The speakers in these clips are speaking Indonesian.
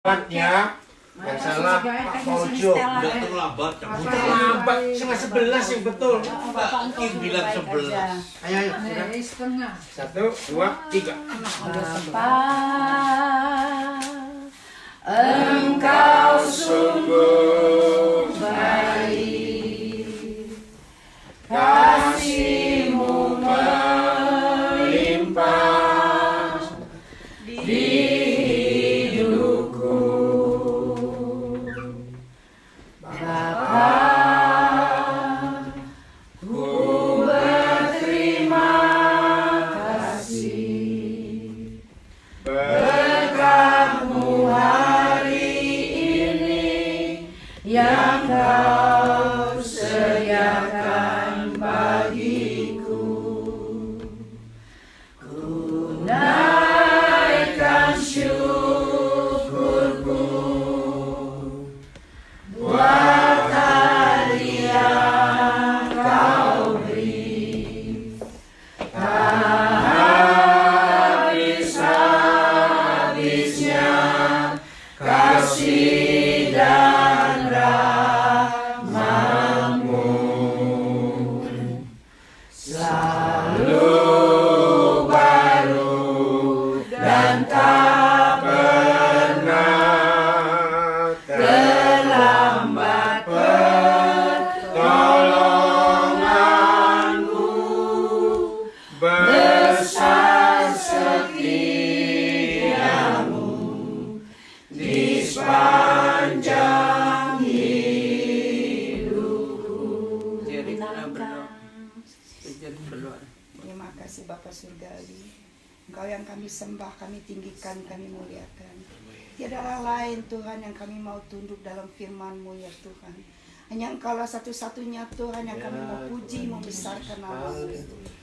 Ya, yang salah Pak Mojo. Udah terlambat. Terlambat, setengah 11 yang betul. Mbak Kim bilang 11. Ayo, ayo. Setengah. 1, 2, 3. Bapa, Engkau sungguh baik, kasih-Mu melimpah di hidupku. Bapa, ku berterima kasih berkat-Mu hari ini yang Kau sediakan bagiku. Ku naikkan syukurku buat hari yang Kau beri. Tak habis-habisnya kasih dan rahmat-Mu, selalu baru dan tak pernah terlambat pertolongan-Mu. Besar setia-Mu di sepanjang hidupku. Jadi berdoa. Terima kasih Bapa Surgawi. Engkau yang kami sembah, kami tinggikan, kami muliakan. Tiada Allah lain Tuhan yang kami mau tunduk dalam firman-Mu ya Tuhan. Hanya Engkaulah satu-satunya Tuhan yang kami mau puji, membesarkan nama-Mu.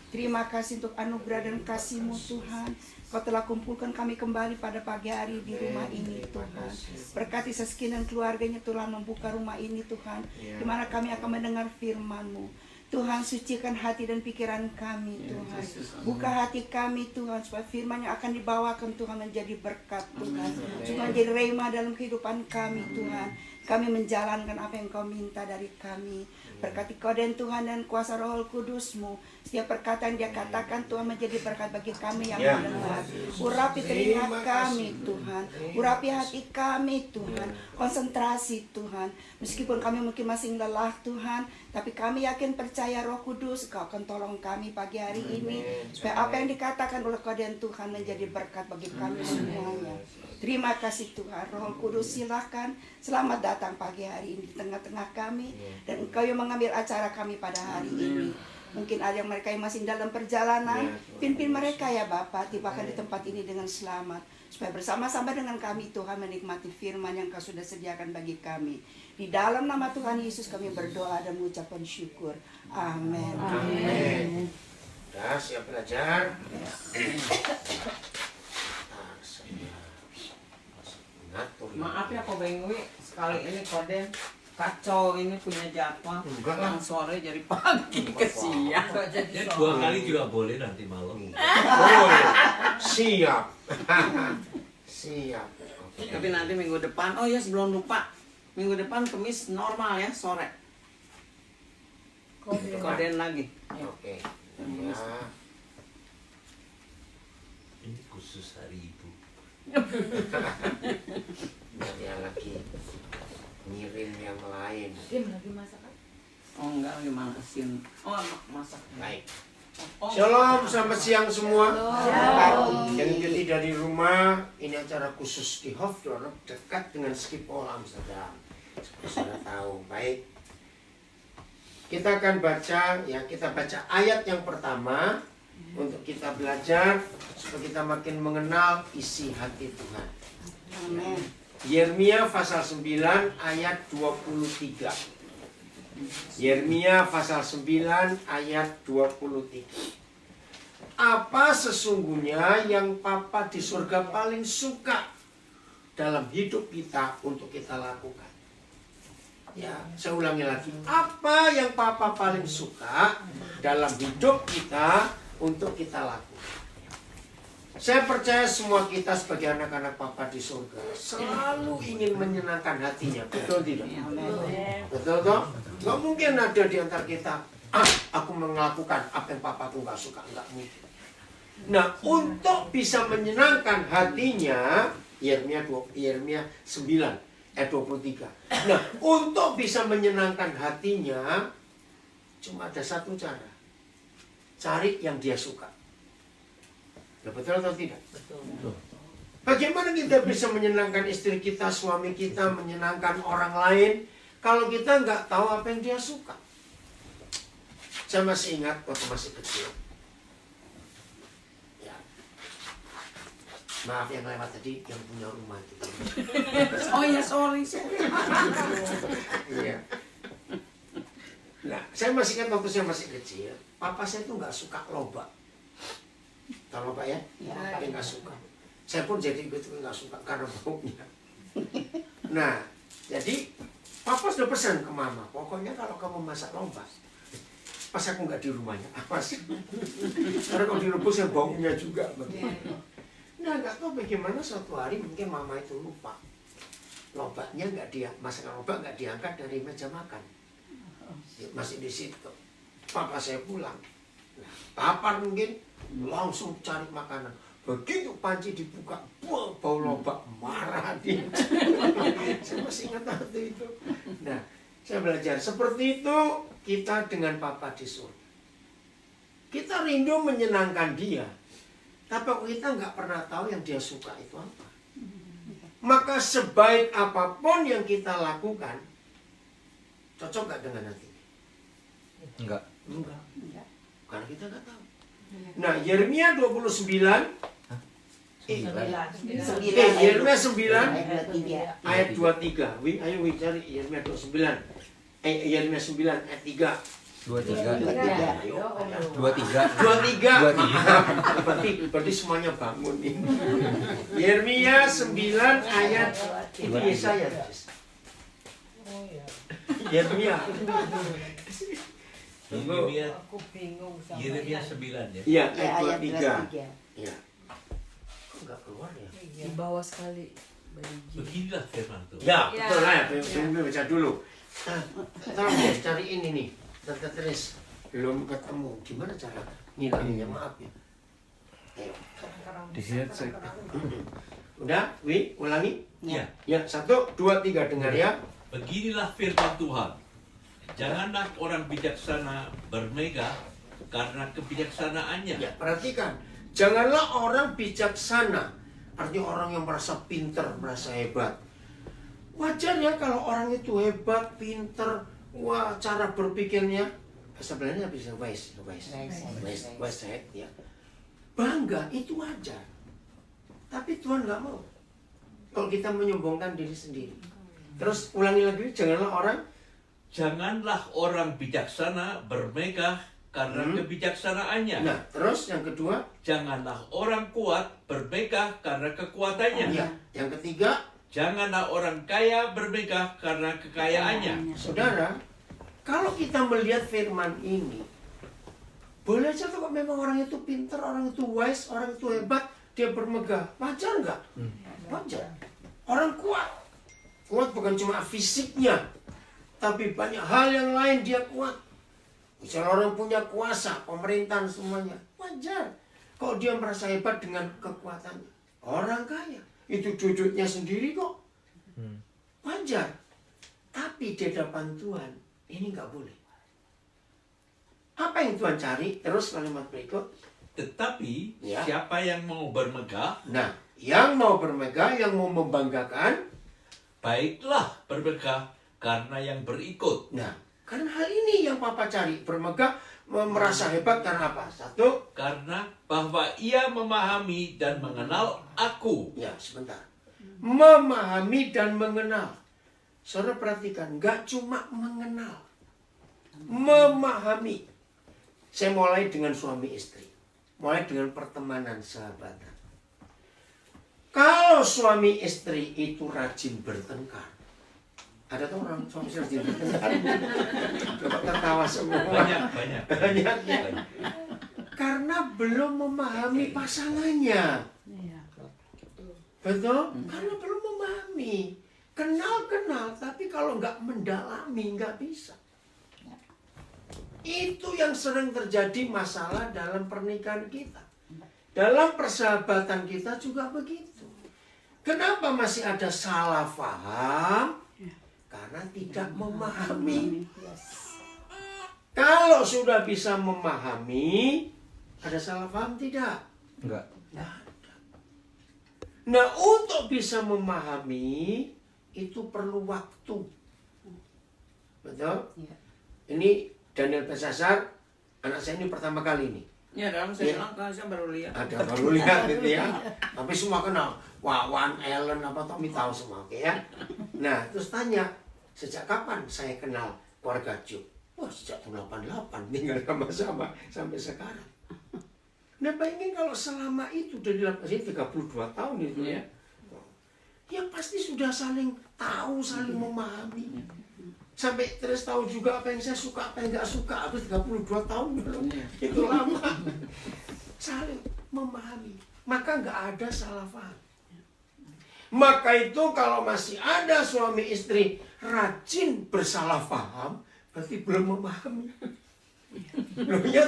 Terima kasih untuk anugerah dan kasih-Mu Tuhan. Kau telah kumpulkan kami kembali pada pagi hari di rumah ini Tuhan. Berkati Saskia dan keluarganya Tuhan membuka rumah ini Tuhan, di mana kami akan mendengar firman-Mu. Tuhan, sucikan hati dan pikiran kami Tuhan. Buka hati kami Tuhan, supaya firman yang akan dibawakan Tuhan menjadi berkat Tuhan, supaya menjadi rema dalam kehidupan kami Tuhan. Kami menjalankan apa yang Kau minta dari kami. Berkati Kau dan Tuhan dan kuasa Roh Kudus-Mu. Setiap perkataan Dia katakan Tuhan menjadi berkat bagi kami yang mendengar. Urapi telinga kami Tuhan, urapi hati kami Tuhan. Konsentrasi Tuhan. Meskipun kami mungkin masih lelah Tuhan, tapi kami yakin percaya Roh Kudus Kau akan tolong kami pagi hari ini, supaya apa yang dikatakan oleh Kau dan Tuhan menjadi berkat bagi kami semuanya. Terima kasih Tuhan. Roh Kudus silakan selamat datang pagi hari ini di tengah-tengah kami, dan Engkau yang mengambil acara kami pada hari ini. Mungkin ada yang mereka yang masih dalam perjalanan, pimpin mereka ya Bapa, tibakan di tempat ini dengan selamat, supaya bersama-sama dengan kami Tuhan menikmati firman yang Kau sudah sediakan bagi kami. Di dalam nama Tuhan Yesus kami berdoa dan mengucapkan syukur. Amin. Amin. Udah siap belajar? Maaf ya Ko Bengwi, sekali ini Koden kacau ini punya jadwal. Enggak lah. Yang sore jadi pagi ke siang. Ya 2 kali juga boleh nanti malam. Boleh. Siap. Siap. Oke. Tapi nanti minggu depan, oh ya sebelum lupa, minggu depan Kamis normal ya sore. Koden lagi. Oke. Ya. Ini khusus hari Ibu. Dia lagi ngirim yang lain. Dia lagi masak. Oh enggak lagi manasin. Oh masak. Baik. Oh, Shalom, selamat siang semua. Shalom. Yang tidak di rumah, ini acara khusus di Hofdorp dekat dengan Schiphol Amsterdam. Seperti sudah tahu, baik. Kita akan baca, ya kita baca ayat yang pertama untuk kita belajar supaya kita makin mengenal isi hati Tuhan. Amin. Yeremia pasal 9 ayat 23. Yeremia pasal 9 ayat 23. Apa sesungguhnya yang Papa di surga paling suka dalam hidup kita untuk kita lakukan? Ya, saya ulangi lagi. Apa yang Papa paling suka dalam hidup kita untuk kita lakukan? Saya percaya semua kita sebagai anak-anak Papa di surga selalu ingin menyenangkan hatinya, betul tidak? Betul toh? Gak mungkin ada di antara kita, aku melakukan apa yang papaku gak suka, gak mungkin. Nah, untuk bisa menyenangkan hatinya, Yeremia 9 ayat 23. Nah, untuk bisa menyenangkan hatinya, cuma ada satu cara. Cari yang dia suka. Nah, betul atau tidak? Betul. Bagaimana kita bisa menyenangkan istri kita, suami kita, menyenangkan orang lain, kalau kita nggak tahu apa yang dia suka? Saya masih ingat waktu masih kecil. Ya. Maaf yang lewat tadi, yang punya rumah itu. Oh ya, sorry. Iya. Nah, saya masih ingat waktu saya masih kecil, papa saya tuh nggak suka lobak. Tahu lobak ya? Dia nggak suka. Saya pun jadi betul nggak suka karena baunya. Nah, jadi papa sudah pesan ke mama, pokoknya kalau kamu masak lobak, pas aku nggak di rumahnya, awas. Karena kalau direbus ya baunya juga. Nah, nggak tahu bagaimana suatu hari mungkin mama itu lupa. Lobaknya nggak masakan lobak nggak diangkat dari meja makan. Masih di situ. Papa saya pulang. Nah, papa mungkin langsung cari makanan. Begitu panci dibuka, bau lobak, marah dia. Saya masih ingat waktu itu. Nah, saya belajar seperti itu kita dengan papa di surga. Kita rindu menyenangkan dia, tapi kita nggak pernah tahu yang dia suka itu apa. Maka sebaik apapun yang kita lakukan, cocok nggak dengan hati? Enggak. Karena kita nggak tahu. Nah, Yeremia 29 Yeremia 9 ayat 23. Ayo cari Yeremia 29. Yeremia 9 ayat 3. 23. 23. Berarti semuanya bangun nih. Yeremia 9 ayat itu Yesaya. Yeremia. Aku bingung sama Yeremia 9 ya. Iya, ayat 23. Iya. Kok enggak keluar ya? Di bawah sekali. Beginilah firman Tuhan. Ya, betul lah ya. Saya baca dulu. Tolong deh, cari ini nih. Tante Teres belum ketemu. Gimana cara ngilanginnya? Maaf ya. Ayo. Di sini saya. Udah, Wi, ulangi. Ya. Ya, 1, 2, 3 dengar ya. Beginilah firman Tuhan. Janganlah orang bijaksana bermegah karena kebijaksanaannya. Ya, perhatikan. Janganlah orang bijaksana. Artinya orang yang merasa pinter, merasa hebat. Wajar ya kalau orang itu hebat, pinter, wah cara berpikirnya. Bahasa Belandanya bisa wise, ya. Bangga itu wajar. Tapi Tuhan nggak mau. Kalau kita menyombongkan diri sendiri. Terus ulangi lagi, Janganlah orang bijaksana bermegah karena kebijaksanaannya. Nah, terus yang kedua, Janganlah orang kuat bermegah karena kekuatannya. ya. Yang ketiga, Janganlah orang kaya bermegah karena kekayaannya. saudara, kalau kita melihat firman ini, boleh aja kok memang orang itu pintar, orang itu wise, orang itu hebat, dia bermegah. Wajar nggak? Wajar. Orang kuat. Kuat bukan cuma fisiknya, tapi banyak hal yang lain dia kuat. Misalnya orang punya kuasa, pemerintahan semuanya. Wajar. Kalau dia merasa hebat dengan kekuatannya. Orang kaya. Itu duduknya sendiri kok. Wajar. Tapi di hadapan Tuhan, ini nggak boleh. Apa yang Tuhan cari? Terus kalimat berikut. Tetapi Ya. siapa yang mau bermegah, Nah, yang mau bermegah, yang mau membanggakan. baiklah bermegah karena yang berikut. Nah, kan hal ini yang Papa cari. Bermegah, merasa hebat karena apa? 1. Karena bahwa ia memahami dan mengenal aku. Ya, sebentar. Memahami dan mengenal. Saudara perhatikan, nggak cuma mengenal. Memahami. Saya mulai dengan suami istri. Mulai dengan pertemanan sahabatan. Kalau suami istri itu rajin bertengkar. Ada tuh orang suami istri rajin bertengkar. Bapak tertawa semua. Banyak. Banyak ya. Karena belum memahami pasangannya. Iya. Betul? Karena belum memahami. Kenal, tapi kalau nggak mendalami, nggak bisa. Itu yang sering terjadi masalah dalam pernikahan kita. Dalam persahabatan kita juga begitu. Kenapa masih ada salah paham? Karena tidak memahami. Kalau sudah bisa memahami, ada salah paham tidak? Enggak. Nggak ada. Nah, untuk bisa memahami, itu perlu waktu. Betul? Iya. Ini Daniel Pesasar, anak saya ini pertama kali nih. Ya dalam Sri Lanka saya baru lihat. Ada baru lihat gitu ya. Tapi semua kenal. Wawan, Ellen, apa Tommy tahu semua, oke ya. Nah, terus tanya, sejak kapan saya kenal keluarga Ju? Wah, sejak tahun 88 tinggal sama-sama sampai sekarang. Nah, bayangin kalau selama itu dari 32 tahun itu ya. Ya pasti sudah saling tahu, saling memahami. Sampai terus tahu juga apa yang saya suka, apa yang nggak suka. Habis 32 tahun belum. Itu lama. Saling memahami. Maka nggak ada salah paham. Maka itu kalau masih ada suami istri rajin bersalah paham, berarti belum memahami. Loh, ya,